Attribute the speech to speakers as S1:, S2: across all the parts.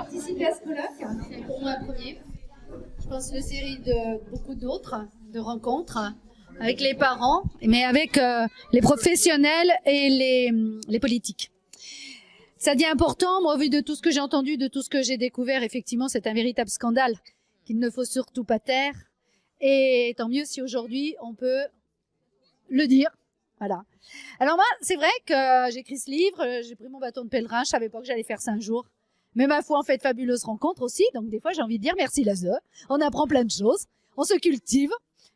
S1: participer à ce colloque. C'est pour moi le premier. Je pense une série de beaucoup d'autres, de rencontres avec les parents, mais avec les professionnels et les politiques. Ça devient important, moi, au vu de tout ce que j'ai entendu, de tout ce que j'ai découvert, effectivement, c'est un véritable scandale qu'il ne faut surtout pas taire. Et tant mieux si aujourd'hui, on peut le dire. Voilà. Alors moi, c'est vrai que j'ai écrit ce livre, j'ai pris mon bâton de pèlerin, je savais pas que j'allais faire 5 jours. Mais ma foi, on fait de fabuleuses rencontres aussi, donc des fois, j'ai envie de dire merci Laze. On apprend plein de choses, on se cultive,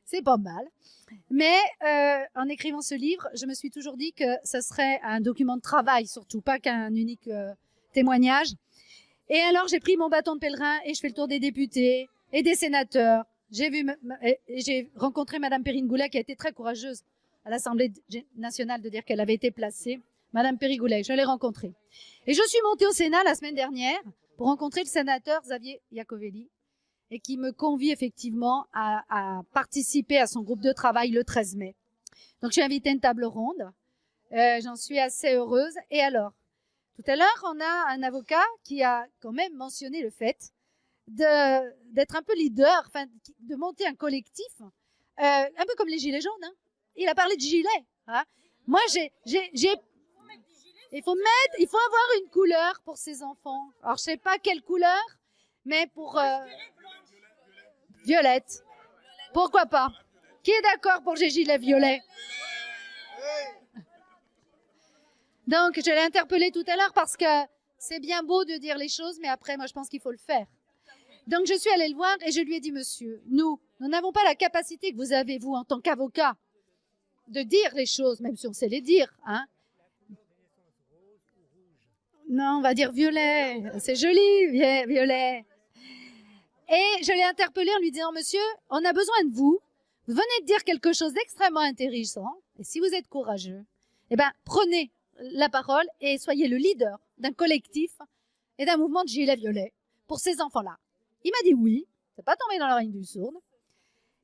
S1: c'est pas mal. Mais en écrivant ce livre, je me suis toujours dit que ça serait un document de travail, surtout pas qu'un unique témoignage. Et alors, j'ai pris mon bâton de pèlerin et je fais le tour des députés et des sénateurs. J'ai rencontré Madame Perrine Goulet, qui a été très courageuse à l'Assemblée nationale de dire qu'elle avait été placée. Madame Perrine Goulet, je l'ai rencontrée. Et je suis montée au Sénat la semaine dernière pour rencontrer le sénateur Xavier Iacovelli, et qui me convie effectivement à participer à son groupe de travail le 13 mai. Donc, j'ai invité une table ronde. J'en suis assez heureuse. Et alors, tout à l'heure, on a un avocat qui a quand même mentionné le fait d'être un peu leader, enfin, de monter un collectif, un peu comme les Gilets jaunes. Hein. Il a parlé de gilets. Hein. Moi, il faut avoir une couleur pour ses enfants. Alors, je sais pas quelle couleur, mais pour violette. Pourquoi pas? Qui est d'accord pour les gilets violets? Donc, je l'ai interpellé tout à l'heure parce que c'est bien beau de dire les choses, mais après, moi, je pense qu'il faut le faire. Donc, je suis allée le voir et je lui ai dit, monsieur, nous n'avons pas la capacité que vous avez, vous, en tant qu'avocat, de dire les choses, même si on sait les dire. Hein. Non, on va dire violet. C'est joli, violet. Et je l'ai interpellé en lui disant, monsieur, on a besoin de vous. Vous venez de dire quelque chose d'extrêmement intéressant. Et si vous êtes courageux, eh ben, prenez la parole et soyez le leader d'un collectif et d'un mouvement de gilets violets pour ces enfants-là. Il m'a dit oui. C'est pas tombé dans l'oreille du sourd.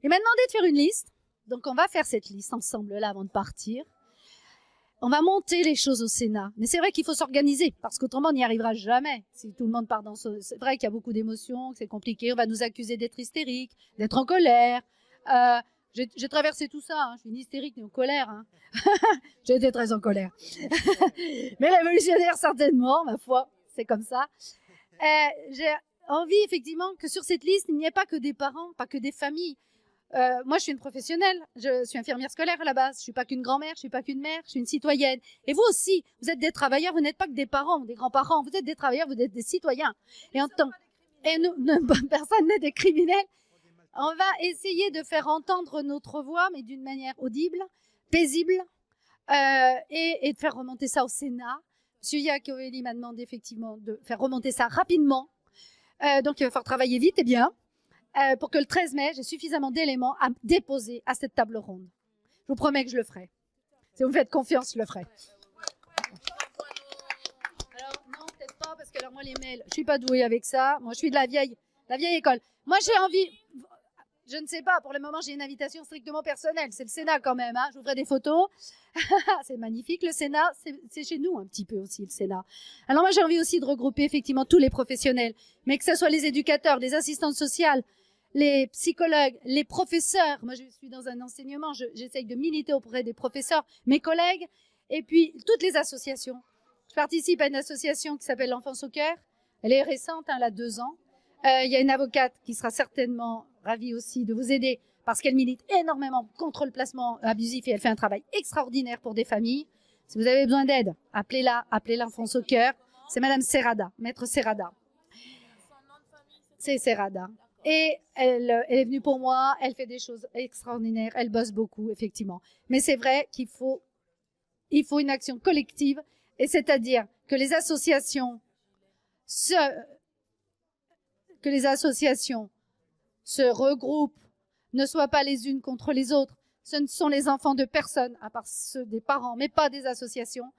S1: Il m'a demandé de faire une liste. Donc, on va faire cette liste ensemble là avant de partir. On va monter les choses au Sénat. Mais c'est vrai qu'il faut s'organiser, parce qu'autrement, on n'y arrivera jamais. Si tout le monde part dans ce... C'est vrai qu'il y a beaucoup d'émotions, que c'est compliqué. On va nous accuser d'être hystérique, d'être en colère. J'ai traversé tout ça. Hein. Je suis ni hystérique ni en colère. Hein. J'ai été très en colère. Mais révolutionnaire, certainement, ma foi. C'est comme ça. J'ai envie, effectivement, que sur cette liste, il n'y ait pas que des parents, pas que des familles. Moi, je suis une professionnelle, je suis infirmière scolaire à la base, je suis pas qu'une grand-mère, je suis pas qu'une mère, je suis une citoyenne. Et vous aussi, vous êtes des travailleurs, vous n'êtes pas que des parents, des grands-parents, vous êtes des travailleurs, vous êtes des citoyens. Et personne n'est des criminels. On va essayer de faire entendre notre voix, mais d'une manière audible, paisible, et de faire remonter ça au Sénat. Monsieur Iacovelli m'a demandé effectivement de faire remonter ça rapidement. Donc, il va falloir travailler vite et bien. Pour que le 13 mai, j'ai suffisamment d'éléments à déposer à cette table ronde. Je vous promets que je le ferai. Si vous me faites confiance, je le ferai. Alors, non, peut-être pas, parce que alors moi, les mails, je suis pas douée avec ça. Moi, je suis de la vieille école. Moi, j'ai envie, je ne sais pas, pour le moment, j'ai une invitation strictement personnelle. C'est le Sénat quand même, hein. Je vous ferai des photos. C'est magnifique, le Sénat, c'est chez nous un petit peu aussi, le Sénat. Alors moi, j'ai envie aussi de regrouper effectivement tous les professionnels, mais que ce soit les éducateurs, les assistantes sociales, les psychologues, les professeurs. Moi, je suis dans un enseignement, j'essaye de militer auprès des professeurs, mes collègues, et puis toutes les associations. Je participe à une association qui s'appelle l'Enfance au cœur. Elle est récente, hein, elle a 2 ans. Il y a une avocate qui sera certainement ravie aussi de vous aider parce qu'elle milite énormément contre le placement abusif et elle fait un travail extraordinaire pour des familles. Si vous avez besoin d'aide, appelez-la, appelez l'Enfance au cœur. C'est Madame Serrada, Maître Serrada. C'est Serrada. Et elle est venue pour moi, elle fait des choses extraordinaires, elle bosse beaucoup, effectivement. Mais c'est vrai qu'il faut une action collective, et c'est-à-dire que les associations se regroupent, ne soient pas les unes contre les autres. Ce ne sont les enfants de personne, à part ceux des parents, mais pas des associations.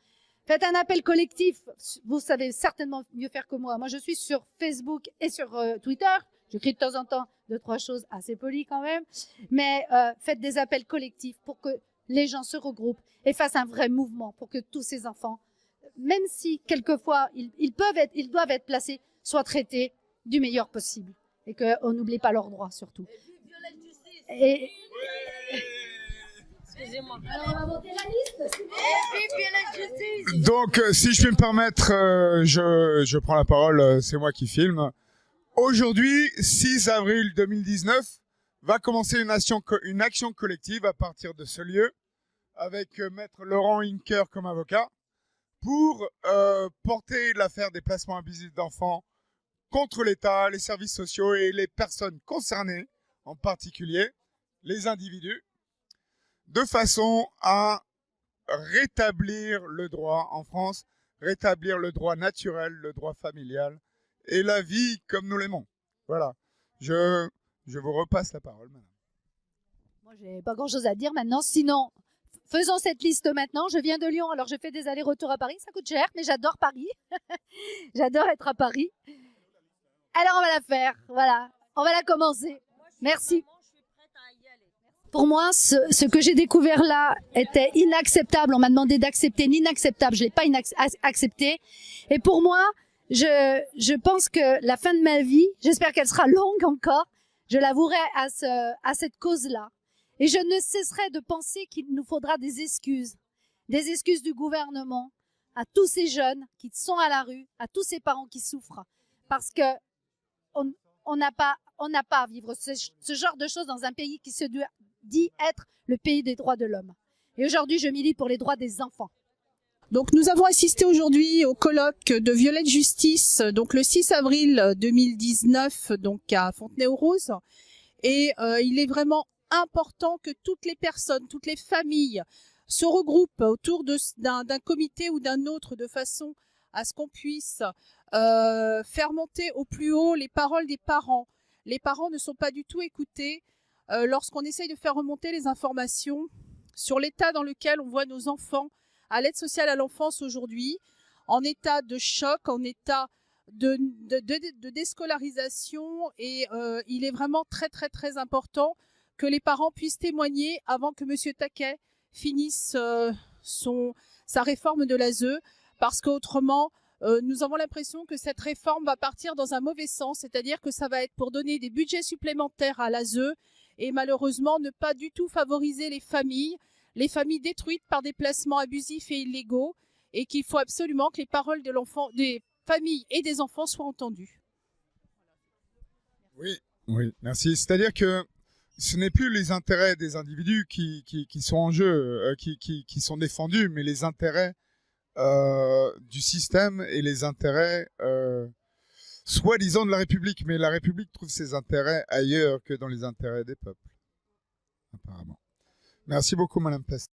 S1: Faites un appel collectif. Vous savez certainement mieux faire que moi. Moi, je suis sur Facebook et sur Twitter. J'écris de temps en temps 2-3 choses assez polies quand même. Mais faites des appels collectifs pour que les gens se regroupent et fassent un vrai mouvement pour que tous ces enfants même si quelquefois ils doivent être placés, soient traités du meilleur possible et qu'on n'oublie pas leurs droits surtout. Et
S2: excusez-moi.
S1: alors on va monter la liste.
S3: Donc, si je puis me permettre, je prends la parole, c'est moi qui filme. Aujourd'hui, 6 avril 2019, va commencer une action collective à partir de ce lieu, avec Maître Laurent Hincker comme avocat, pour porter l'affaire des placements abusifs d'enfants contre l'État, les services sociaux et les personnes concernées, en particulier les individus, de façon à rétablir le droit en France, rétablir le droit naturel, le droit familial et la vie comme nous l'aimons. Voilà. Je vous repasse la parole, madame.
S1: Moi, j'ai pas grand-chose à dire maintenant. Sinon, faisons cette liste maintenant. Je viens de Lyon, alors je fais des allers-retours à Paris. Ça coûte cher, mais j'adore Paris. J'adore être à Paris. Alors, on va la faire. Voilà. On va la commencer. Merci. Pour moi, ce que j'ai découvert là était inacceptable. On m'a demandé d'accepter l'inacceptable. Je l'ai pas accepté. Et pour moi, je pense que la fin de ma vie, j'espère qu'elle sera longue encore, je l'avouerai à cette cause-là. Et je ne cesserai de penser qu'il nous faudra des excuses du gouvernement à tous ces jeunes qui sont à la rue, à tous ces parents qui souffrent, parce que on n'a pas à vivre ce genre de choses dans un pays qui se dit être le pays des droits de l'homme. Et aujourd'hui, je milite pour les droits des enfants.
S2: Donc nous avons assisté aujourd'hui au colloque de Violette Justice, donc le 6 avril 2019, donc à Fontenay-aux-Roses. Et il est vraiment important que toutes les personnes, toutes les familles se regroupent autour d'un comité ou d'un autre de façon à ce qu'on puisse faire monter au plus haut les paroles des parents. Les parents ne sont pas du tout écoutés lorsqu'on essaye de faire remonter les informations sur l'état dans lequel on voit nos enfants à l'aide sociale à l'enfance aujourd'hui, en état de choc, en état de déscolarisation. Et il est vraiment très très très important que les parents puissent témoigner avant que M. Taquet finisse sa réforme de l'ASE, parce qu'autrement, nous avons l'impression que cette réforme va partir dans un mauvais sens, c'est-à-dire que ça va être pour donner des budgets supplémentaires à l'ASE et malheureusement ne pas du tout favoriser les familles détruites par des placements abusifs et illégaux, et qu'il faut absolument que les paroles des familles et des enfants soient entendues.
S3: Oui, merci. C'est-à-dire que ce n'est plus les intérêts des individus qui sont en jeu, qui sont défendus, mais les intérêts du système et les intérêts soi-disant de la République. Mais la République trouve ses intérêts ailleurs que dans les intérêts des peuples, apparemment. Merci beaucoup, Madame Pest.